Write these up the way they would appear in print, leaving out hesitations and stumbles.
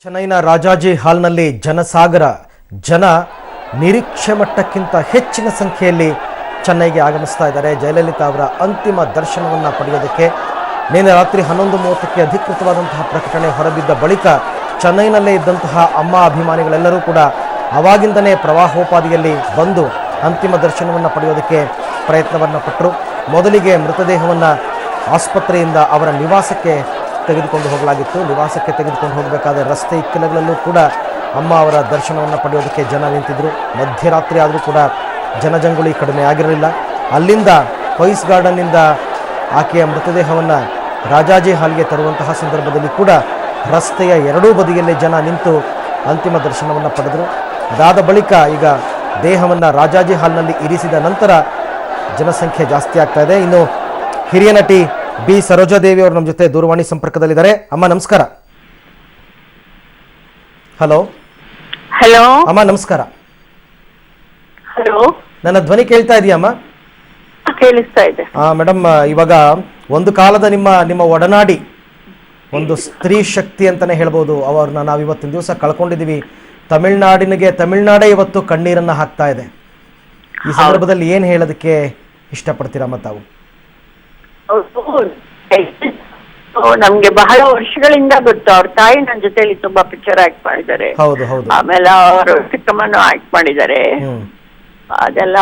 ಚೆನ್ನೈನ ರಾಜಾಜಿ ಹಾಲ್ನಲ್ಲಿ ಜನಸಾಗರ ಜನ ನಿರೀಕ್ಷೆ ಮಟ್ಟಕ್ಕಿಂತ ಹೆಚ್ಚಿನ ಸಂಖ್ಯೆಯಲ್ಲಿ ಚೆನ್ನೈಗೆ ಆಗಮಿಸ್ತಾ ಇದ್ದಾರೆ. ಜಯಲಲಿತಾ ಅವರ ಅಂತಿಮ ದರ್ಶನವನ್ನು ಪಡೆಯೋದಕ್ಕೆ ನಿನ್ನೆ ರಾತ್ರಿ 11:30ಕ್ಕೆ ಅಧಿಕೃತವಾದಂತಹ ಪ್ರಕಟಣೆ ಹೊರಬಿದ್ದ ಬಳಿಕ ಚೆನ್ನೈನಲ್ಲೇ ಇದ್ದಂತಹ ಅಮ್ಮ ಅಭಿಮಾನಿಗಳೆಲ್ಲರೂ ಕೂಡ ಅವಾಗಿಂದನೇ ಪ್ರವಾಹೋಪಾದಿಯಲ್ಲಿ ಬಂದು ಅಂತಿಮ ದರ್ಶನವನ್ನು ಪಡೆಯೋದಕ್ಕೆ ಪ್ರಯತ್ನವನ್ನು ಪಟ್ಟರು. ಮೊದಲಿಗೆ ಮೃತದೇಹವನ್ನು ಆಸ್ಪತ್ರೆಯಿಂದ ಅವರ ನಿವಾಸಕ್ಕೆ ತೆಗೆದುಕೊಂಡು ಹೋಗಲಾಗಿತ್ತು. ನಿವಾಸಕ್ಕೆ ತೆಗೆದುಕೊಂಡು ಹೋಗಬೇಕಾದ ರಸ್ತೆ ಇಕ್ಕೆಲಗಳಲ್ಲೂ ಕೂಡ ಅಮ್ಮ ಅವರ ದರ್ಶನವನ್ನು ಪಡೆಯೋದಕ್ಕೆ ಜನ ನಿಂತಿದ್ದರು. ಮಧ್ಯರಾತ್ರಿ ಆದರೂ ಕೂಡ ಜನಜಂಗುಳಿ ಕಡಿಮೆ ಆಗಿರಲಿಲ್ಲ. ಅಲ್ಲಿಂದ ಪೈಸ್ ಗಾರ್ಡನ್ನಿಂದ ಆಕೆಯ ಮೃತದೇಹವನ್ನು ರಾಜಾಜಿ ಹಾಲ್ಗೆ ತರುವಂತಹ ಸಂದರ್ಭದಲ್ಲಿ ಕೂಡ ರಸ್ತೆಯ ಎರಡೂ ಬದಿಯಲ್ಲೇ ಜನ ನಿಂತು ಅಂತಿಮ ದರ್ಶನವನ್ನು ಪಡೆದರು. ಅದಾದ ಬಳಿಕ ಈಗ ದೇಹವನ್ನು ರಾಜಾಜಿ ಹಾಲ್ನಲ್ಲಿ ಇರಿಸಿದ ನಂತರ ಜನಸಂಖ್ಯೆ ಜಾಸ್ತಿ ಆಗ್ತಾ ಇದೆ. ಇನ್ನು ಹಿರಿಯ ನಟಿ ಬಿ ಸರೋಜಾದೇವಿ ಅವರು ನಮ್ಮ ಜೊತೆ ದೂರವಾಣಿ ಸಂಪರ್ಕದಲ್ಲಿದ್ದಾರೆ. ಅಮ್ಮ ನಮಸ್ಕಾರ. ಹಲೋ ಹಲೋ ಅಮ್ಮ ನಮಸ್ಕಾರ. ಹಲೋ, ನನ್ನ ಧ್ವನಿ ಕೇಳ್ತಾ ಇದೆಯಮ್ಮ? ಕೇಳಿಸ್ತಾ ಇದೆ. ಮೇಡಮ್, ಇವಾಗ ಒಂದು ಕಾಲದ ನಿಮ್ಮ ಒಡನಾಡಿ, ಒಂದು ಸ್ತ್ರೀ ಶಕ್ತಿ ಅಂತಾನೆ ಹೇಳ್ಬೋದು, ಅವ್ರನ್ನ ನಾವು ಇವತ್ತಿನ ದಿವಸ ಕಳ್ಕೊಂಡಿದ್ದೀವಿ. ತಮಿಳ್ನಾಡೇ ಇವತ್ತು ಕಣ್ಣೀರನ್ನ ಹಾಕ್ತಾ ಇದೆ. ಈ ಸಂದರ್ಭದಲ್ಲಿ ಏನ್ ಹೇಳೋದಕ್ಕೆ ಇಷ್ಟಪಡ್ತೀರಮ್ಮ ತಾವು? ನಮ್ಗೆ ಬಹಳ ವರ್ಷಗಳಿಂದ ಗೊತ್ತು. ಅವ್ರ ತಾಯಿ ನನ್ನ ಜೊತೆಲಿ ತುಂಬಾ ಪಿಕ್ಚರ್ ಆಕ್ಟ್ ಮಾಡಿದ್ದಾರೆ. ಹೌದು ಹೌದು. ಆಮೇಲೆ ಅವರು ಚಿಕ್ಕಮ್ಮನು ಆಕ್ಟ್ ಮಾಡಿದ್ದಾರೆ. ಅದೆಲ್ಲ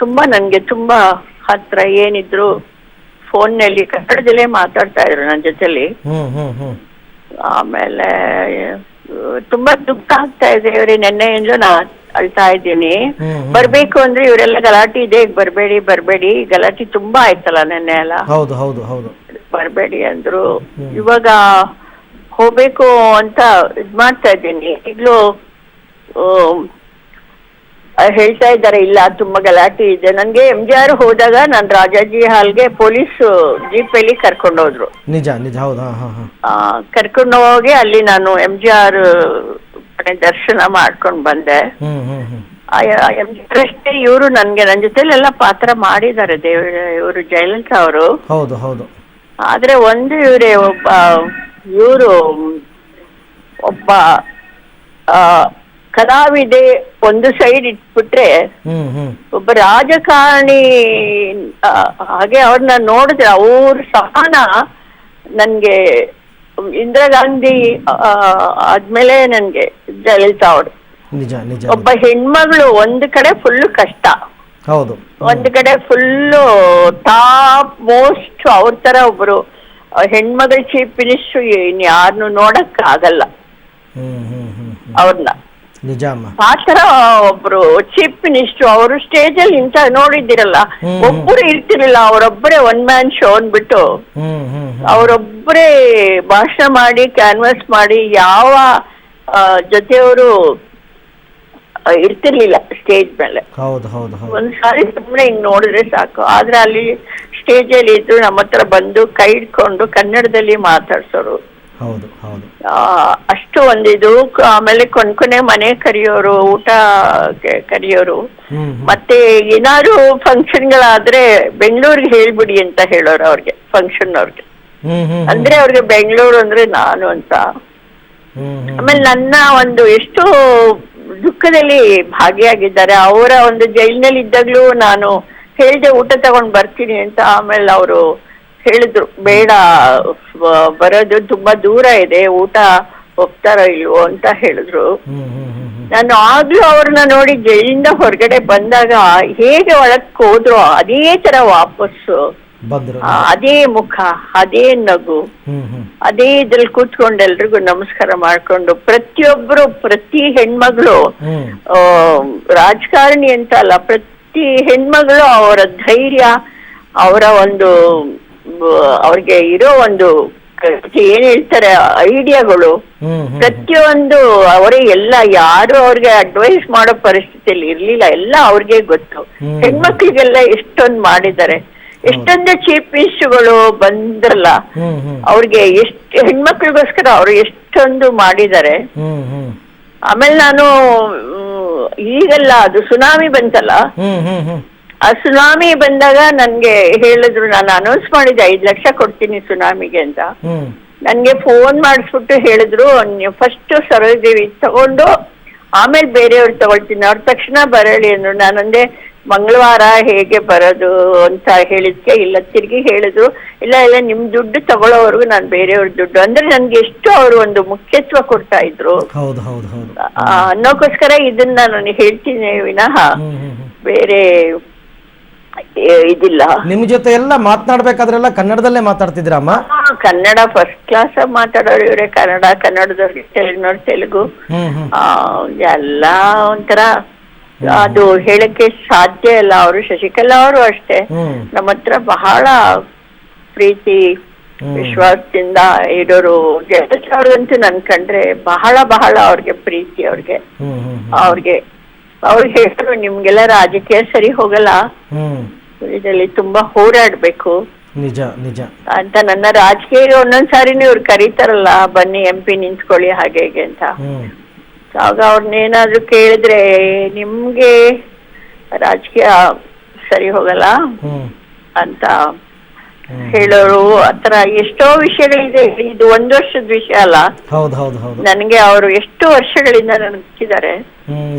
ತುಂಬಾ ನನ್ಗೆ ತುಂಬಾ ಹತ್ರ. ಏನಿದ್ರು ಫೋನ್ ನಲ್ಲಿ ಕನ್ನಡದಲ್ಲೇ ಮಾತಾಡ್ತಾ ಇದ್ರು ನನ್ನ ಜೊತೆಲಿ. ಆಮೇಲೆ ತುಂಬಾ ದುಃಖ ಆಗ್ತಾ ಇದೆ. ಇವ್ರಿ ನೆನ್ನೆಯಿಂದ ನಾ ಅಳ್ತಾ ಇದ್ದೀನಿ. ಬರ್ಬೇಕು ಅಂದ್ರೆ ಇವರೆಲ್ಲ ಗಲಾಟೆ ಇದೆ, ಬರ್ಬೇಡಿ ಗಲಾಟೆ ತುಂಬಾ ಆಯ್ತಲ್ಲ ನೆನ್ನೆ ಎಲ್ಲ. ಹೌದು ಹೌದು ಹೌದು. ಬರ್ಬೇಡಿ ಅಂದ್ರು. ಇವಾಗ ಹೋಗ್ಬೇಕು ಅಂತ ಇದ್ ಮಾಡ್ತಾ ಇದ್ದೀನಿ. ಈಗ್ಲೂ ಹೇಳ್ತಾ ಇದ್ದಾರೆ ಇಲ್ಲ ತುಂಬಾ ಗಲಾಟೆ ಇದೆ. ನನ್ಗೆ MGR ಹೋದಾಗ ನಾನು ರಾಜಾಜಿ ಹಾಲ್ಗೆ ಪೊಲೀಸ್ ಜೀಪ್ ಅಲ್ಲಿ ಕರ್ಕೊಂಡೋದ್ರು. ನಿಜ ನಿಜ. ಹೌದು. ಕರ್ಕೊಂಡು ಹೋಗಿ ಅಲ್ಲಿ ನಾನು MGR ದರ್ಶನ ಮಾಡ್ಕೊಂಡ್ ಬಂದೆ. ಅಷ್ಟೇ ಇವರು ನನ್ನ ಜೊತೆಲೆಲ್ಲ ಪಾತ್ರ ಮಾಡಿದ್ದಾರೆ. ಇವರು ಜಯಲಲಿತಾ ಅವರು. ಹೌದು ಹೌದು. ಆದ್ರೆ ಒಂದು ಇವರು ಒಬ್ಬ ಕಲಾವಿದೆ ಒಂದು ಸೈಡ್ ಇಟ್ಬಿಟ್ರೆ ಒಬ್ಬ ರಾಜಕಾರಣಿ ಹಾಗೆ ಅವ್ರನ್ನ ನೋಡಿದ್ರೆ ಅವ್ರ ಸಹನ ನನ್ಗೆ ಇಂದಿರಾ ಗಾಂಧಿ ಆದ್ಮೇಲೆ ನನ್ಗೆ ಜಯಲಲಿತಾ ಅವರು. ಒಬ್ಬ ಹೆಣ್ಮಗಳು ಒಂದು ಕಡೆ ಫುಲ್ ಕಷ್ಟ, ಹೌದು, ಒಂದು ಕಡೆ ಫುಲ್ಲು ಟಾಪ್ ಮೋಸ್ಟ್ ಅವ್ರ ತರ ಒಬ್ರು ಹೆಣ್ಮಗಳ ಚೀಫ್ ಮಿನಿಸ್ಟರ್ ಇನ್ಯಾರನ್ನು ನೋಡಕ್ ಆಗಲ್ಲ ಅವ್ರನ್ನ. ಆತರ ಒಬ್ರು ಚೀಫ್ ಮಿನಿಸ್ಟರ್ ಅವರು ಸ್ಟೇಜ್ ಅಲ್ಲಿ ಇಂತ ನೋಡಿದಿರಲ್ಲ, ಒಬ್ಬರು ಇರ್ತಿರ್ಲಿಲ್ಲ. ಅವರೊಬ್ಬರೇ ಒನ್ ಮ್ಯಾನ್ ಶೋ ಅಂದ್ಬಿಟ್ಟು ಅವರೊಬ್ಬರೇ ಭಾಷಣ ಮಾಡಿ ಕ್ಯಾನ್ವಾಸ್ ಮಾಡಿ ಯಾವ ಜೊತೆಯವರು ಇರ್ತಿರ್ಲಿಲ್ಲ ಸ್ಟೇಜ್ ಮೇಲೆ. ಒಂದ್ಸಾರಿ ಸುಮ್ಮನೆ ಹಿಂಗ್ ನೋಡಿದ್ರೆ ಸಾಕು. ಆದ್ರೆ ಅಲ್ಲಿ ಸ್ಟೇಜ್ ಅಲ್ಲಿ ಇದ್ರು ನಮ್ಮ ಹತ್ರ ಬಂದು ಕೈ ಇಟ್ಕೊಂಡು ಕನ್ನಡದಲ್ಲಿ ಮಾತಾಡ್ಸೋರು. ಅಷ್ಟು ಒಂದಿದು. ಆಮೇಲೆ ಕೊನೆ ಮನೆ ಕರೆಯೋರು, ಊಟ ಕರೆಯೋರು. ಮತ್ತೆ ಏನಾದ್ರು ಫಂಕ್ಷನ್ಗಳಾದ್ರೆ ಬೆಂಗಳೂರಿಗೆ ಹೇಳ್ಬಿಡಿ ಅಂತ ಹೇಳೋರು ಅವ್ರಿಗೆ, ಫಂಕ್ಷನ್ ಅವ್ರಿಗೆ. ಅಂದ್ರೆ ಅವ್ರಿಗೆ ಬೆಂಗಳೂರು ಅಂದ್ರೆ ನಾನು ಅಂತ. ಆಮೇಲೆ ನನ್ನ ಒಂದು ಎಷ್ಟೋ ದುಃಖದಲ್ಲಿ ಭಾಗಿಯಾಗಿದ್ದಾರೆ. ಅವರ ಒಂದು ಜೈಲಿನಲ್ಲಿ ಇದ್ದಾಗ್ಲೂ ನಾನು ಹೇಳ್ದೆ ಊಟ ತಗೊಂಡ್ ಬರ್ತೀನಿ ಅಂತ. ಆಮೇಲೆ ಅವರು ಹೇಳಿದ್ರು ಬೇಡ ಬರೋದು ತುಂಬಾ ದೂರ ಇದೆ, ಊಟ ಹೋಗ್ತಾರೋ ಇಲ್ವೋ ಅಂತ ಹೇಳಿದ್ರು. ನಾನು ಆಗ್ಲೂ ಅವ್ರನ್ನ ನೋಡಿ ಜೈಲಿಂದ ಹೊರಗಡೆ ಬಂದಾಗ ಹೇಗೆ ಒಳಕ್ ಹೋದ್ರು ಅದೇ ತರ ವಾಪಸ್ಸು, ಅದೇ ಮುಖ, ಅದೇ ನಗು, ಅದೇ ಇದ್ರಲ್ಲಿ ಕೂತ್ಕೊಂಡು ಎಲ್ರಿಗೂ ನಮಸ್ಕಾರ ಮಾಡ್ಕೊಂಡು ಪ್ರತಿ ಹೆಣ್ಮಗಳು ರಾಜಕಾರಣಿ ಅಂತ ಅಲ್ಲ, ಪ್ರತಿ ಹೆಣ್ಮಗಳು ಅವರ ಧೈರ್ಯ, ಅವರ ಒಂದು ಅವ್ರಿಗೆ ಇರೋ ಒಂದು ಏನ್ ಹೇಳ್ತಾರೆ ಐಡಿಯಾಗಳು, ಪ್ರತಿಯೊಂದು ಅವರೇ ಎಲ್ಲ ಯಾರು ಅವ್ರಿಗೆ ಅಡ್ವೈಸ್ ಮಾಡೋ ಪರಿಸ್ಥಿತಿಯಲ್ಲಿ ಇರ್ಲಿಲ್ಲ. ಎಲ್ಲ ಅವ್ರಿಗೆ ಗೊತ್ತು. ಹೆಣ್ಮಕ್ಳಿಗೆಲ್ಲ ಎಷ್ಟೊಂದು ಮಾಡಿದ್ದಾರೆ. ಎಷ್ಟೊಂದು ಚೀಫ್ ಮಿನಿಸ್ಟರ್ಗಳು ಬಂದ್ರಲ್ಲ, ಅವ್ರಿಗೆ ಎಷ್ಟು ಹೆಣ್ಮಕ್ಳಿಗೋಸ್ಕರ ಅವ್ರು ಎಷ್ಟೊಂದು ಮಾಡಿದ್ದಾರೆ. ಆಮೇಲೆ ನಾನು ಈಗಲ್ಲ, ಅದು ಸುನಾಮಿ ಬಂತಲ್ಲ, ಆ ಸುನಾಮಿ ಬಂದಾಗ ನನ್ಗೆ ಹೇಳಿದ್ರು, ನಾನು ಅನೌನ್ಸ್ ಮಾಡಿದ್ದೆ 5 ಲಕ್ಷ ಕೊಡ್ತೀನಿ ಸುನಾಮಿಗೆ ಅಂತ. ನನ್ಗೆ ಫೋನ್ ಮಾಡಿಸ್ಬಿಟ್ಟು ಹೇಳಿದ್ರು, ಫಸ್ಟ್ ಸರೋಜದೇವಿ ತಗೊಂಡು ಆಮೇಲೆ ಬೇರೆಯವ್ರು ತಗೊಳ್ತೀನಿ, ಅವ್ರ ತಕ್ಷಣ ಬರಳಿ ಅಂದ್ರು. ನಾನಂದೆ ಮಂಗಳವಾರ ಹೇಗೆ ಬರೋದು ಅಂತ ಹೇಳಿದ್ಕೆ ಇಲ್ಲ ತಿರ್ಗಿ ಹೇಳಿದ್ರು, ಇಲ್ಲ ಇಲ್ಲ ನಿಮ್ ದುಡ್ಡು ತಗೊಳ್ಳೋವರೆಗೂ ನಾನು ಬೇರೆಯವ್ರ ದುಡ್ಡು ಅಂದ್ರೆ ನನ್ಗೆ ಎಷ್ಟು ಅವರು ಒಂದು ಮುಖ್ಯತ್ವ ಕೊಡ್ತಾ ಇದ್ರು ಅನ್ನೋಕ್ಕೋಸ್ಕರ ಇದನ್ನ ನಾನು ಹೇಳ್ತೀನಿ ವಿನಃ ಬೇರೆ ಇದಿಲ್ಲ. ನಿಮ್ ಜೊತೆ ಎಲ್ಲ ಮಾತನಾಡ್ಬೇಕಾದ್ರೆಲ್ಲ ಕನ್ನಡದಲ್ಲೇ ಮಾತಾಡ್ತಿದ್ರಮ್ಮ? ಕನ್ನಡ ಫಸ್ಟ್ ಕ್ಲಾಸ್ ಮಾತಾಡೋರು ಇವ್ರೆ. ಕನ್ನಡದವ್ರಿಗೆ ತೆಲುಗಿನವ್ರು ತೆಲುಗು, ಎಲ್ಲ ಒಂಥರ ಅದು ಹೇಳಕ್ಕೆ ಸಾಧ್ಯ ಇಲ್ಲ. ಅವರು ಶಶಿಕಲಾ ಅವರು ಅಷ್ಟೇ ನಮ್ಮ ಹತ್ರ ಬಹಳ ಪ್ರೀತಿ ವಿಶ್ವಾಸದಿಂದ ಇರೋರು. ಜಯಲಲಿತಾ ಅವ್ರಿಗಂತೂ ನನ್ ಕಂಡ್ರೆ ಬಹಳ ಬಹಳ ಅವ್ರಿಗೆ ಪ್ರೀತಿ. ಅವ್ರಿಗೆ ಹೇಳಿದ್ರು, ನಿಮ್ಗೆಲ್ಲ ರಾಜಕೀಯ ಸರಿ ಹೋಗಲ್ಲ, ಇದರಲ್ಲಿ ತುಂಬಾ ಹೋರಾಡ್ಬೇಕು ನಿಜ ನಿಜ ಅಂತ. ನನ್ನ ರಾಜಕೀಯ ಒಂದೊಂದ್ಸಾರಿನೂ ಇವ್ರು ಕರೀತಾರಲ್ಲ, ಬನ್ನಿ MP ನಿಂತ್ಕೊಳ್ಳಿ ಹಾಗೆ ಹೇಗೆ ಅಂತ. ಆಗ ಅವ್ರನ್ನೇನಾದ್ರು ಕೇಳಿದ್ರೆ ನಿಮ್ಗೆ ರಾಜಕೀಯ ಸರಿ ಹೋಗಲ್ಲ ಅಂತ ಹೇಳೋರು. ಆತರ ಎಷ್ಟೋ ವಿಷಯಗಳಿದೆ. ಇದು 1 ವರ್ಷದ ವಿಷಯ ಅಲ್ಲ. ನನಗೆ ಅವರು ಎಷ್ಟು ವರ್ಷಗಳಿಂದ ನನಗಿದ್ದಾರೆ,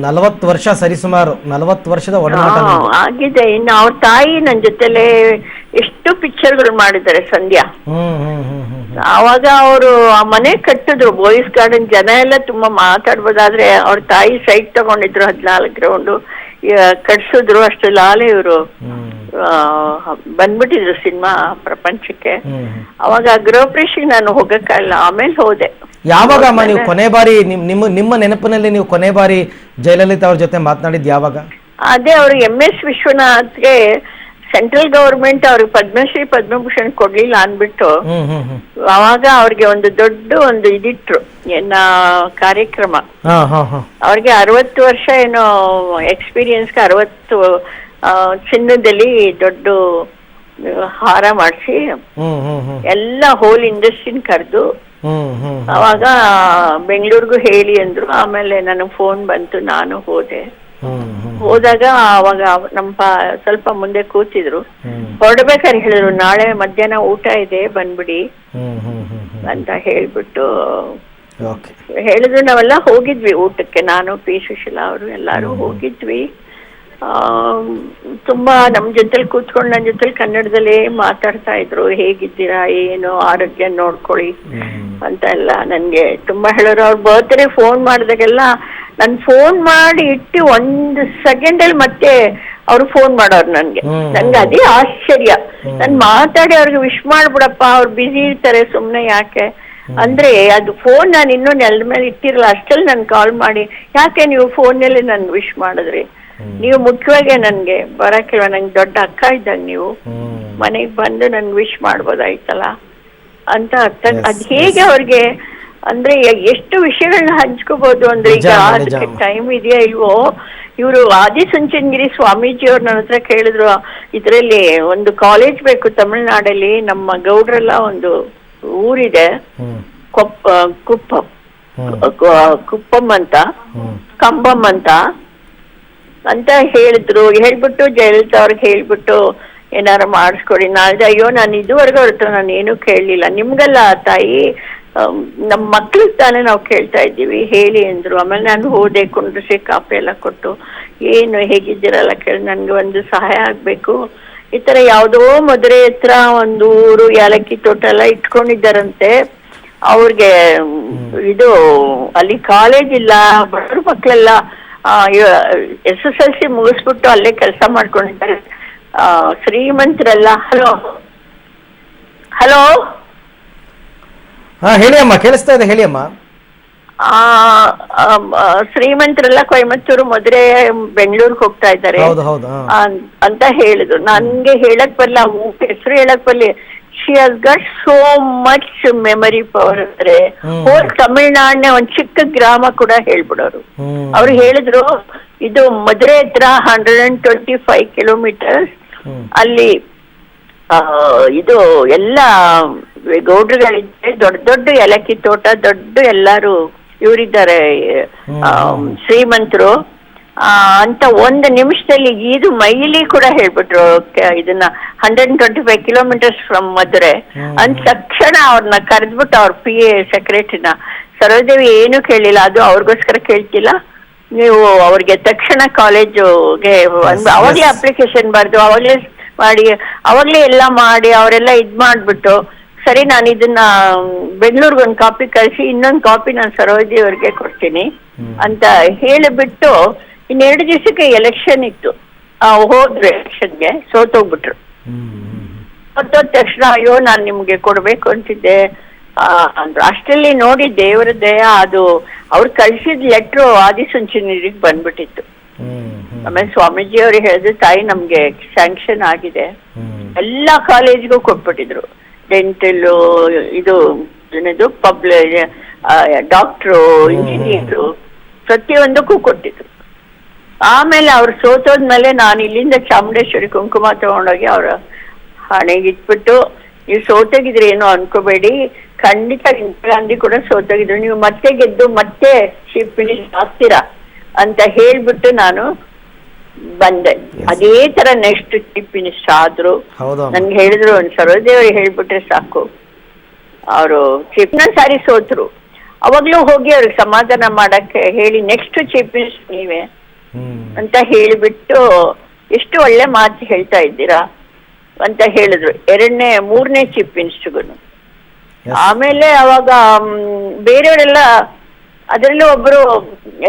40 ವರ್ಷ, ಸರಿಸುಮಾರು 40 ವರ್ಷದ ಒಡನಾಟ ಆಗಿದೆ. ಇನ್ನು ಅವ್ರ ತಾಯಿ ನನ್ ಜೊತೆಲೆ ಎಷ್ಟು ಪಿಕ್ಚರ್ಗಳು ಮಾಡಿದ್ದಾರೆ. ಸಂಧ್ಯಾ ಆವಾಗ ಅವರು ಆ ಮನೆ ಕಟ್ಟಿದ್ರು, ಬೋಯ್ಸ್ ಗಾರ್ಡನ್. ಜನ ಎಲ್ಲ ತುಂಬಾ ಮಾತಾಡ್ಬೋದಾದ್ರೆ ಅವ್ರ ತಾಯಿ ಸೈಟ್ ತಗೊಂಡಿದ್ರು 14 ಗ್ರೌಂಡ್ ಕಟ್ಸಿದ್ರು. ಅಷ್ಟು ಲಾಲೆ ಇವರು ಬಂದ್ಬಿಟ್ಟಿದ್ರು ಸಿನಿಮಾ ಪ್ರಪಂಚಕ್ಕೆ. ಅವಾಗ ಗೃಹಪ್ರವೇಶಕ್ಕೆ ನಾನು ಹೋಗಕ್ಕಾಗಲ್ಲ, ಆಮೇಲೆ ಹೋದೆ. ಯಾವಾಗ ನೀವು ಕೊನೆ ಬಾರಿ ನಿಮ್ಮ ನೆನಪಿನಲ್ಲಿ ನೀವು ಕೊನೆ ಬಾರಿ ಜಯಲಲಿತಾ ಅವ್ರ ಜೊತೆ ಮಾತನಾಡಿದ್ ಯಾವಾಗ? ಅದೇ ಅವರು MS ವಿಶ್ವನಾಥ್ಗೆ ಸೆಂಟ್ರಲ್ ಗವರ್ಮೆಂಟ್ ಅವ್ರಿಗೆ ಪದ್ಮಶ್ರೀ ಪದ್ಮಭೂಷಣ್ ಕೊಡ್ಲಿಲ್ಲ ಅನ್ಬಿಟ್ಟು ಅವಾಗ ಅವ್ರಿಗೆ ಒಂದು ದೊಡ್ಡ ಇದಿಟ್ರು ಏನ ಕಾರ್ಯಕ್ರಮ. ಅವ್ರಿಗೆ 60 ವರ್ಷ ಏನೋ ಎಕ್ಸ್ಪೀರಿಯನ್ಸ್ಗೆ 60 ಚಿನ್ನದಲ್ಲಿ ದೊಡ್ಡ ಹಾರ ಮಾಡಿಸಿ ಎಲ್ಲ ಹೋಲ್ ಇಂಡಸ್ಟ್ರಿನ ಕರೆದು ಅವಾಗ ಬೆಂಗಳೂರಿಗೂ ಹೇಳಿ ಅಂದ್ರು. ಆಮೇಲೆ ನನಗೆ ಫೋನ್ ಬಂತು, ನಾನು ಹೋದಾಗ ಅವಾಗ ಸ್ವಲ್ಪ ಮುಂದೆ ಕೂತಿದ್ರು. ಹೊರಡ್ಬೇಕಾದ್ರೆ ಹೇಳಿದ್ರು, ನಾಳೆ ಮಧ್ಯಾಹ್ನ ಊಟ ಇದೆ ಬಂದ್ಬಿಡಿ ಅಂತ ಹೇಳ್ಬಿಟ್ಟು ಹೇಳಿದ್ರು. ನಾವೆಲ್ಲ ಹೋಗಿದ್ವಿ ಊಟಕ್ಕೆ, ನಾನು P. ಸುಶೀಲಾ ಅವರು ಎಲ್ಲಾರು ಹೋಗಿದ್ವಿ. ತುಂಬಾ ನಮ್ ಜೊತೆಲಿ ಕೂತ್ಕೊಂಡು ನನ್ನ ಜೊತೆಲಿ ಕನ್ನಡದಲ್ಲೇ ಮಾತಾಡ್ತಾ ಇದ್ರು. ಹೇಗಿದ್ದೀರಾ, ಏನು ಆರೋಗ್ಯ ನೋಡ್ಕೊಳ್ಳಿ ಅಂತ ಎಲ್ಲ ನನ್ಗೆ ತುಂಬಾ ಹೇಳೋರು. ಅವ್ರ ಬರ್ತ್ಡೇ ಫೋನ್ ಮಾಡಿದಾಗೆಲ್ಲ ನನ್ ಫೋನ್ ಮಾಡಿ ಇಟ್ಟು 1 ಸೆಕೆಂಡಲ್ಲಿ ಮತ್ತೆ ಅವ್ರು ಫೋನ್ ಮಾಡೋರು ನನ್ಗೆ ಅದೇ ಆಶ್ಚರ್ಯ. ನನ್ ಮಾತಾಡಿ ಅವ್ರಿಗೆ ವಿಶ್ ಮಾಡ್ಬಿಡಪ್ಪ, ಅವ್ರು ಬ್ಯುಸಿ ಇರ್ತಾರೆ, ಸುಮ್ನೆ ಯಾಕೆ ಅಂದ್ರೆ ಅದು ಫೋನ್ ನಾನು ಇನ್ನೂ ನೆಲದ ಮೇಲೆ ಇಟ್ಟಿರಲ್ಲ, ಅಷ್ಟಲ್ಲಿ ನನ್ ಕಾಲ್ ಮಾಡಿ, ಯಾಕೆ ನೀವು ಫೋನಲ್ಲಿ ನನ್ ವಿಶ್ ಮಾಡಿದ್ರಿ, ನೀವು ಮುಖ್ಯವಾಗಿ ನನ್ಗೆ ಬರಕಿಲ್ವ, ನಂಗೆ ದೊಡ್ಡ ಅಕ್ಕ ಇದ್ದಾಗ ನೀವು ಮನೆಗ್ ಬಂದು ನನ್ ವಿಶ್ ಮಾಡ್ಬೋದಾಯ್ತಲ್ಲ ಅಂತ. ಅದ್ ಹೇಗೆ ಅವ್ರಿಗೆ ಅಂದ್ರೆ ಎಷ್ಟು ವಿಷಯಗಳನ್ನ ಹಂಚ್ಕೋಬಹುದು ಅಂದ್ರೆ, ಈಗ ಅದಕ್ಕೆ ಟೈಮ್ ಇದೆಯಾ ಇಲ್ವೋ. ಇವರು ಆದಿಚುಂಚನಗಿರಿ ಸ್ವಾಮೀಜಿ ಅವ್ರು ನನ್ನ ಹತ್ರ ಕೇಳಿದ್ರು, ಇದ್ರಲ್ಲಿ ಒಂದು ಕಾಲೇಜ್ ಬೇಕು ತಮಿಳ್ನಾಡಲ್ಲಿ, ನಮ್ಮ ಗೌಡ್ರೆಲ್ಲ ಒಂದು ಊರಿದೆ ಕುಪ್ಪಂ ಅಂತ, ಕಂಬಂ ಅಂತ ಹೇಳಿದ್ರು. ಹೇಳ್ಬಿಟ್ಟು ಜಯಲಲಿತಾ ಅವ್ರಿಗೆ ಹೇಳ್ಬಿಟ್ಟು ಏನಾರು ಮಾಡಿಸ್ಕೊಡಿ. ನಾಳೆ ಅಯ್ಯೋ ನಾನು ಇದುವರೆಗೂ ಹೊರತು ನಾನು ಏನು ಕೇಳಲಿಲ್ಲ, ನಿಮ್ಗೆಲ್ಲ ತಾಯಿ ನಮ್ಮ ಮಕ್ಳಿಗೆ ತಾನೇ ನಾವು ಕೇಳ್ತಾ ಇದ್ದೀವಿ ಹೇಳಿ ಅಂದ್ರು. ಆಮೇಲೆ ನಾನು ಹೋದೆ, ಕುಂಡ್ರಿಸಿ ಕಾಫಿ ಎಲ್ಲ ಕೊಟ್ಟು, ಏನು ಹೇಗಿದ್ದೀರಲ್ಲ ಕೇಳಿ, ನನ್ಗೆ ಒಂದು ಸಹಾಯ ಆಗ್ಬೇಕು, ಈ ತರ ಯಾವುದೋ ಮದುವೆ ಹತ್ರ ಒಂದು ಊರು ಏಲಕ್ಕಿ ತೋಟ ಎಲ್ಲ ಇಟ್ಕೊಂಡಿದ್ದಾರಂತೆ. ಅವ್ರಿಗೆ ಇದು ಅಲ್ಲಿ ಕಾಲೇಜ್ ಇಲ್ಲ, ಬಡವ್ರ ಮಕ್ಕಳೆಲ್ಲ SSLC ಮುಗಿಸ್ಬಿಟ್ಟು ಅಲ್ಲೇ ಕೆಲಸ ಮಾಡ್ಕೊಂಡಿದ್ದಾರೆ, ಶ್ರೀಮಂತರೆಲ್ಲ. ಹಲೋ ಹೇಳಿ ಅಮ್ಮ, ಕೇಳಿಸ್ತಾ ಇದೆ, ಹೇಳಿ ಅಮ್ಮ. ಶ್ರೀಮಂತರೆಲ್ಲ ಕೊಯಮತ್ತೂರು ಮದುವೆ ಬೆಂಗಳೂರಿಗೆ ಹೋಗ್ತಾ ಇದ್ದಾರೆ ಅಂತ ಹೇಳಿದ್ರು. ನನ್ಗೆ ಹೇಳಕ್ ಬರಲ್ಲ, ಹೆಸರು ಹೇಳಕ್ ಬರ್ಲಿ. She has got so much memory power ಅಂದ್ರೆ ಹೋಲ್ ತಮಿಳ್ನಾಡಿನ ಒಂದ್ ಚಿಕ್ಕ ಗ್ರಾಮ ಕೂಡ ಹೇಳ್ಬಿಡೋರು. ಅವ್ರು ಹೇಳಿದ್ರು, ಇದು ಮದುವೆ ಹತ್ರ 125 ಕಿಲೋಮೀಟರ್ಸ್, ಅಲ್ಲಿ ಇದು ಎಲ್ಲ ಗೌಡ್ರುಗಳಿದ್ರೆ, ದೊಡ್ಡ ದೊಡ್ಡ ಏಲಕ್ಕಿ ತೋಟ, ದೊಡ್ಡ ಎಲ್ಲಾರು ಇವರಿದ್ದಾರೆ ಶ್ರೀಮಂತರು. ಅಂತ ಒಂದು ನಿಮಿಷದಲ್ಲಿ ಇದು ಮೈಲಿ ಕೂಡ ಹೇಳ್ಬಿಟ್ರು ಇದನ್ನ 125 ಕಿಲೋಮೀಟರ್ಸ್ ಫ್ರಮ್ ಮಧುರೆ ಅಂದ ತಕ್ಷಣ ಅವ್ರನ್ನ ಕರೆದ್ಬಿಟ್ಟು ಅವ್ರ PA ಸೆಕ್ರೆಟರಿನ, ಸರೋಜದೇವಿ ಏನು ಕೇಳಿಲ್ಲ, ಅದು ಅವ್ರಿಗೋಸ್ಕರ ಕೇಳ್ತಿಲ್ಲ, ನೀವು ಅವ್ರಿಗೆ ತಕ್ಷಣ ಕಾಲೇಜುಗೆ ಅವಾಗ್ಲೇ ಅಪ್ಲಿಕೇಶನ್ ಬರ್ದು ಅವಾಗ್ಲೇ ಮಾಡಿ ಅವಾಗ್ಲೇ ಎಲ್ಲ ಮಾಡಿ ಅವರೆಲ್ಲ ಇದ್ ಮಾಡ್ಬಿಟ್ಟು, ಸರಿ ನಾನು ಇದನ್ನ ಬೆಂಗಳೂರಿಗೆ ಒಂದು ಕಾಪಿ ಕಳಿಸಿ ಇನ್ನೊಂದು ಕಾಪಿ ನಾನು ಸರೋಜಿ ಅವ್ರಿಗೆ ಕೊಡ್ತೀನಿ ಅಂತ ಹೇಳಿಬಿಟ್ಟು 2 ದಿವಸಕ್ಕೆ ಎಲೆಕ್ಷನ್ ಇತ್ತು. ಹೋದ್ರು ಎಲೆಕ್ಷನ್ಗೆ, ಸೋತೋಗ್ಬಿಟ್ರು. ಸೋತೋದ ತಕ್ಷಣ ಅಯ್ಯೋ ನಾನು ನಿಮ್ಗೆ ಕೊಡ್ಬೇಕು ಅಂತಿದ್ದೆ ಅಂದ್ರು. ಅಷ್ಟರಲ್ಲಿ ನೋಡಿ ದೇವರ ದಯ, ಅದು ಅವ್ರು ಕಳ್ಸಿದ್ ಲೆಟ್ರು ಆದಿಚುಂಚನಗಿರಿಗೆ ಬಂದ್ಬಿಟ್ಟಿತ್ತು. ಆಮೇಲೆ ಸ್ವಾಮೀಜಿ ಅವ್ರು ಹೇಳಿದ್ರು, ತಾಯಿ ನಮ್ಗೆ ಸ್ಯಾಂಕ್ಷನ್ ಆಗಿದೆ, ಎಲ್ಲಾ ಕಾಲೇಜ್ಗೂ ಕೊಟ್ಬಿಟ್ಟಿದ್ರು. ಡೆಂಟಲ್, ಇದು ಏನದು ಡಾಕ್ಟ್ರು, ಇಂಜಿನಿಯರು, ಪ್ರತಿಯೊಂದಕ್ಕೂ ಕೊಟ್ಟಿದ್ರು. ಆಮೇಲೆ ಅವ್ರು ಸೋತೋದ್ಮೇಲೆ ನಾನು ಇಲ್ಲಿಂದ ಚಾಮುಂಡೇಶ್ವರಿ ಕುಂಕುಮ ತಗೊಂಡೋಗಿ ಅವ್ರ ಹಣೆಗೆ ಇಟ್ಬಿಟ್ಟು, ನೀವು ಸೋತೋಗಿದ್ರೆ ಏನೋ ಅನ್ಕೋಬೇಡಿ, ಖಂಡಿತ ಇಂದಿರಾ ಗಾಂಧಿ ಕೂಡ ಸೋತೋಗಿದ್ರು, ನೀವು ಮತ್ತೆ ಗೆದ್ದು ಮತ್ತೆ ಚೀಫ್ ಮಿನಿಸ್ಟರ್ ಆಗ್ತೀರಾ ಅಂತ ಹೇಳ್ಬಿಟ್ಟು ನಾನು ಬಂದೆ. ಅದೇ ತರ ನೆಕ್ಸ್ಟ್ ಚೀಫ್ ಮಿನಿಸ್ಟರ್ ಆದ್ರು. ನನ್ಗೆ ಹೇಳಿದ್ರು, ಒಂದ್ ಸರೋಜದೇವ್ರಿಗೆ ಹೇಳ್ಬಿಟ್ರೆ ಸಾಕು, ಅವರು ಸಾರಿ ಸೋತ್ರು. ಅವಾಗ್ಲೂ ಹೋಗಿ ಅವ್ರಿಗೆ ಸಮಾಧಾನ ಮಾಡಕ್ಕೆ ಹೇಳಿ, ನೆಕ್ಸ್ಟ್ ಚೀಫ್ ಮಿನಿಸ್ಟರ್ ನೀವೇ ಅಂತ ಹೇಳಿಬಿಟ್ಟು, ಎಷ್ಟು ಒಳ್ಳೆ ಮಾತು ಹೇಳ್ತಾ ಇದ್ದೀರಾ ಅಂತ ಹೇಳಿದ್ರು 3ನೇ ಚೀಫ್ ಮಿನಿಸ್ಟರ್ಗು. ಆಮೇಲೆ ಅವಾಗ ಬೇರೆಯವರೆಲ್ಲ, ಅದರಲ್ಲೂ ಒಬ್ರು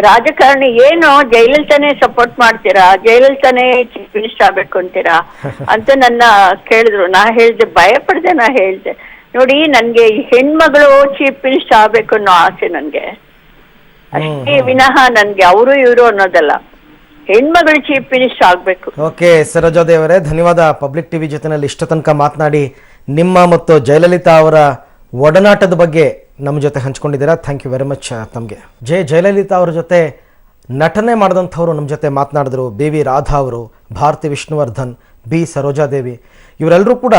ರಾಜಕಾರಣಿ, ಏನು ಜಯಲಲಿತಾನೇ ಸಪೋರ್ಟ್ ಮಾಡ್ತೀರಾ, ಜಯಲಲಿತಾನೇ ಚೀಫ್ ಮಿನಿಸ್ಟರ್ ಆಗ್ಬೇಕು ಅಂತೀರಾ ಅಂತ ನನ್ನ ಕೇಳಿದ್ರು. ನಾ ಹೇಳ್ದೆ, ಭಯ ಪಡ್ದೆ. ನಾ ಹೇಳ್ದೆ, ನೋಡಿ ನನ್ಗೆ ಈ ಹೆಣ್ಮಗಳು ಚೀಫ್ ಮಿನಿಸ್ಟರ್ ಆಗ್ಬೇಕು ಅನ್ನೋ ಆಸೆ ನನ್ಗೆ, ಅಷ್ಟೇ ವಿನಃ ನನ್ಗೆ ಅವರು ಇವರು ಅನ್ನೋದಲ್ಲ, ಹೆಣ್ಮಗಳು ಚೀಫ್ ಮಿನಿಸ್ಟರ್ ಆಗ್ಬೇಕು. ಓಕೆ ಸರೋಜಾದೇವರೇ, ಧನ್ಯವಾದ. ಪಬ್ಲಿಕ್ ಟಿವಿ ಜೊತೆನಲ್ಲಿ ಇಷ್ಟ ತನಕ ಮಾತನಾಡಿ ನಿಮ್ಮ ಮತ್ತು ಜಯಲಲಿತಾ ಅವರ ಒಡನಾಟದ ಬಗ್ಗೆ ನಮ್ಮ ಜೊತೆ ಹಂಚ್ಕೊಂಡಿದ್ದೀರಾ. ಥ್ಯಾಂಕ್ ಯು ವೆರಿ ಮಚ್ ತಮಗೆ. ಜಯಲಲಿತಾ ಅವರ ಜೊತೆ ನಟನೆ ಮಾಡಿದಂಥವ್ರು ನಮ್ಮ ಜೊತೆ ಮಾತನಾಡಿದ್ರು. BV ರಾಧಾ ಅವರು, ಭಾರತಿ ವಿಷ್ಣುವರ್ಧನ್, B ಸರೋಜಾದೇವಿ, ಇವರೆಲ್ಲರೂ ಕೂಡ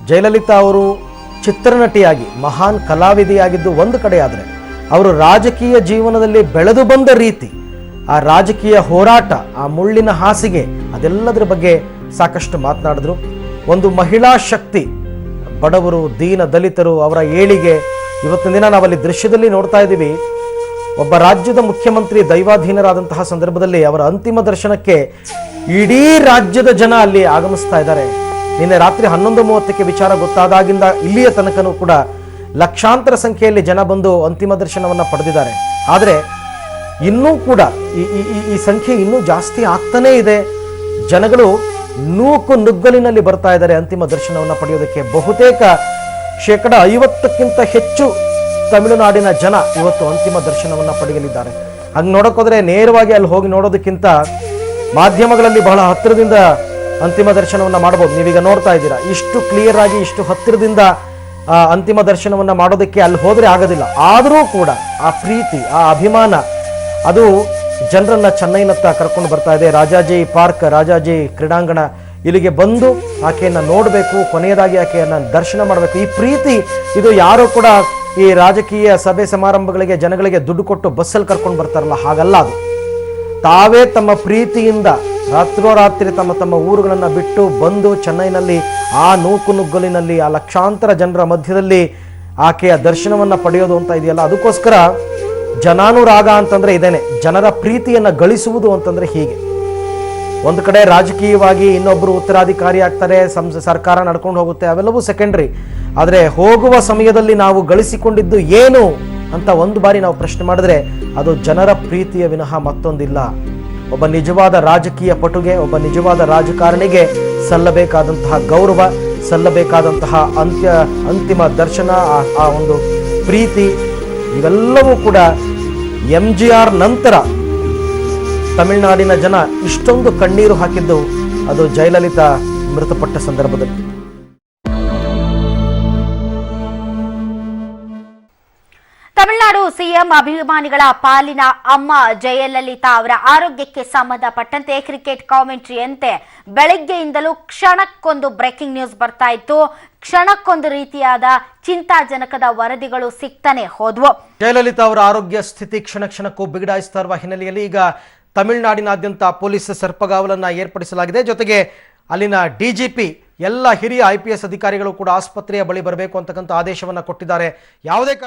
ಜಯಲಲಿತಾ ಅವರು ಚಿತ್ರನಟಿಯಾಗಿ ಮಹಾನ್ ಕಲಾವಿದೆಯಾಗಿದ್ದು ಒಂದು ಕಡೆ ಆದರೆ, ಅವರು ರಾಜಕೀಯ ಜೀವನದಲ್ಲಿ ಬೆಳೆದು ಬಂದ ರೀತಿ, ಆ ರಾಜಕೀಯ ಹೋರಾಟ, ಆ ಮುಳ್ಳಿನ ಹಾಸಿಗೆ, ಅದೆಲ್ಲದರ ಬಗ್ಗೆ ಸಾಕಷ್ಟು ಮಾತನಾಡಿದ್ರು. ಒಂದು ಮಹಿಳಾ ಶಕ್ತಿ, ಬಡವರು, ದೀನ ದಲಿತರು, ಅವರ ಏಳಿಗೆ. ಇವತ್ತಿನ ದಿನ ನಾವಲ್ಲಿ ದೃಶ್ಯದಲ್ಲಿ ನೋಡ್ತಾ ಇದ್ದೀವಿ, ಒಬ್ಬ ರಾಜ್ಯದ ಮುಖ್ಯಮಂತ್ರಿ ದೈವಾಧೀನರಾದಂತಹ ಸಂದರ್ಭದಲ್ಲಿ ಅವರ ಅಂತಿಮ ದರ್ಶನಕ್ಕೆ ಇಡೀ ರಾಜ್ಯದ ಜನ ಅಲ್ಲಿ ಆಗಮಿಸ್ತಾ ಇದ್ದಾರೆ. ನಿನ್ನೆ ರಾತ್ರಿ 11:30ಕ್ಕೆ ವಿಚಾರ ಗೊತ್ತಾದಾಗಿಂದ ಇಲ್ಲಿಯ ತನಕನೂ ಕೂಡ ಲಕ್ಷಾಂತರ ಸಂಖ್ಯೆಯಲ್ಲಿ ಜನ ಬಂದು ಅಂತಿಮ ದರ್ಶನವನ್ನು ಪಡೆದಿದ್ದಾರೆ. ಆದರೆ ಇನ್ನೂ ಕೂಡ ಈ ಸಂಖ್ಯೆ ಇನ್ನೂ ಜಾಸ್ತಿ ಆಗ್ತಾನೇ ಇದೆ. ಜನಗಳು ನೂಕು ನುಗ್ಗಲಿನಲ್ಲಿ ಬರ್ತಾ ಇದ್ದಾರೆ ಅಂತಿಮ ದರ್ಶನವನ್ನು ಪಡೆಯೋದಕ್ಕೆ. ಬಹುತೇಕ 50%ಕ್ಕಿಂತ ಹೆಚ್ಚು ತಮಿಳುನಾಡಿನ ಜನ ಇವತ್ತು ಅಂತಿಮ ದರ್ಶನವನ್ನು ಪಡೆಯಲಿದ್ದಾರೆ. ಹಂಗೆ ನೋಡೋಕೋದ್ರೆ ನೇರವಾಗಿ ಅಲ್ಲಿ ಹೋಗಿ ನೋಡೋದಕ್ಕಿಂತ ಮಾಧ್ಯಮಗಳಲ್ಲಿ ಬಹಳ ಹತ್ತಿರದಿಂದ ಅಂತಿಮ ದರ್ಶನವನ್ನು ಮಾಡಬಹುದು. ನೀವೀಗ ನೋಡ್ತಾ ಇದ್ದೀರಾ, ಇಷ್ಟು ಕ್ಲಿಯರ್ ಆಗಿ, ಇಷ್ಟು ಹತ್ತಿರದಿಂದ ಅಂತಿಮ ದರ್ಶನವನ್ನು ಮಾಡೋದಕ್ಕೆ ಅಲ್ಲಿ ಹೋದರೆ ಆಗೋದಿಲ್ಲ. ಆದರೂ ಕೂಡ ಆ ಪ್ರೀತಿ, ಆ ಅಭಿಮಾನ, ಅದು ಜನರನ್ನ ಚೆನ್ನೈನತ್ತ ಕರ್ಕೊಂಡು ಬರ್ತಾ ಇದೆ. ರಾಜಾಜಿ ಪಾರ್ಕ್, ರಾಜಾಜಿ ಕ್ರೀಡಾಂಗಣ, ಇಲ್ಲಿಗೆ ಬಂದು ಆಕೆಯನ್ನು ನೋಡಬೇಕು, ಕೊನೆಯದಾಗಿ ಆಕೆಯನ್ನು ದರ್ಶನ ಮಾಡಬೇಕು. ಈ ಪ್ರೀತಿ, ಇದು ಯಾರು ಕೂಡ ಈ ರಾಜಕೀಯ ಸಭೆ ಸಮಾರಂಭಗಳಿಗೆ ಜನಗಳಿಗೆ ದುಡ್ಡು ಕೊಟ್ಟು ಬಸ್ಸಲ್ಲಿ ಕರ್ಕೊಂಡು ಬರ್ತಾರಲ್ಲ, ಹಾಗಲ್ಲ. ಅದು ತಾವೇ ತಮ್ಮ ಪ್ರೀತಿಯಿಂದ ರಾತ್ರೋರಾತ್ರಿ ತಮ್ಮ ಊರುಗಳನ್ನು ಬಿಟ್ಟು ಬಂದು ಚೆನ್ನೈನಲ್ಲಿ ಆ ನೂಕು ನುಗ್ಗಲಿನಲ್ಲಿ ಆ ಲಕ್ಷಾಂತರ ಜನರ ಮಧ್ಯದಲ್ಲಿ ಆಕೆಯ ದರ್ಶನವನ್ನು ಪಡೆಯೋದು ಅಂತ ಇದೆಯಲ್ಲ, ಅದಕ್ಕೋಸ್ಕರ ಜನಾನುರಾಗ ಅಂತಂದ್ರೆ ಇದೇನೆ, ಜನರ ಪ್ರೀತಿಯನ್ನು ಗಳಿಸುವುದು ಅಂತಂದ್ರೆ ಹೀಗೆ. ಒಂದು ಕಡೆ ರಾಜಕೀಯವಾಗಿ ಇನ್ನೊಬ್ಬರು ಉತ್ತರಾಧಿಕಾರಿ ಆಗ್ತಾರೆ, ಸರ್ಕಾರ ನಡ್ಕೊಂಡು ಹೋಗುತ್ತೆ, ಅವೆಲ್ಲವೂ ಸೆಕೆಂಡ್ರಿ. ಆದರೆ ಹೋಗುವ ಸಮಯದಲ್ಲಿ ನಾವು ಗಳಿಸಿಕೊಂಡಿದ್ದು ಏನು ಅಂತ ಒಂದು ಬಾರಿ ನಾವು ಪ್ರಶ್ನೆ ಮಾಡಿದ್ರೆ ಅದು ಜನರ ಪ್ರೀತಿಯ ವಿನಃ ಮತ್ತೊಂದಿಲ್ಲ. ಒಬ್ಬ ನಿಜವಾದ ರಾಜಕೀಯ ಪಟುಗೆ, ಒಬ್ಬ ನಿಜವಾದ ರಾಜಕಾರಣಿಗೆ ಸಲ್ಲಬೇಕಾದಂತಹ ಗೌರವ, ಸಲ್ಲಬೇಕಾದಂತಹ ಅಂತಿಮ ದರ್ಶನ, ಆ ಒಂದು ಪ್ರೀತಿ, ಇವೆಲ್ಲವೂ ಕೂಡ MGR ನಂತರ ತಮಿಳುನಾಡಿನ ಜನ ಇಷ್ಟೊಂದು ಕಣ್ಣೀರು ಹಾಕಿದ್ದು ಅದು ಜಯಲಲಿತಾ ಮೃತಪಟ್ಟ ಸಂದರ್ಭದಲ್ಲಿ. ತಮಿಳುನಾಡು ಸಿಎಂ ಅಭಿಮಾನಿಗಳ ಪಾಲಿನ ಅಮ್ಮ ಜಯಲಲಿತಾ ಅವರ ಆರೋಗ್ಯಕ್ಕೆ ಸಂಬಂಧಪಟ್ಟಂತೆ ಕ್ರಿಕೆಟ್ ಕಾಮೆಂಟ್ರಿಯಂತೆ ಬೆಳಗ್ಗೆಯಿಂದಲೂ ಕ್ಷಣಕ್ಕೊಂದು ಬ್ರೇಕಿಂಗ್ ನ್ಯೂಸ್ ಬರ್ತಾ ಇತ್ತು. ಕ್ಷಣಕ್ಕೊಂದು ರೀತಿಯಾದ ಚಿಂತಾಜನಕದ ವರದಿಗಳು ಸಿಗ್ತಾನೆ ಹೋದ್ವು. ಜಯಲಲಿತಾ ಅವರ ಆರೋಗ್ಯ ಸ್ಥಿತಿ ಕ್ಷಣಕ್ಕೂ ಬಿಗಡಾಯಿಸ್ತಾ ಇರುವ ಹಿನ್ನೆಲೆಯಲ್ಲಿ ಈಗ ತಮಿಳುನಾಡಿನಾದ್ಯಂತ ಪೊಲೀಸ್ ಸರ್ಪಗಾವಲನ್ನು ಏರ್ಪಡಿಸಲಾಗಿದೆ. ಜೊತೆಗೆ ಅಲ್ಲಿನ DGP ಎಲ್ಲ ಹಿರಿಯ IPS ಅಧಿಕಾರಿಗಳು ಕೂಡ ಆಸ್ಪತ್ರೆಯ ಬಳಿ ಬರಬೇಕು ಅಂತಕ್ಕಂಥ ಆದೇಶವನ್ನು ಕೊಟ್ಟಿದ್ದಾರೆ. ಯಾವುದೇ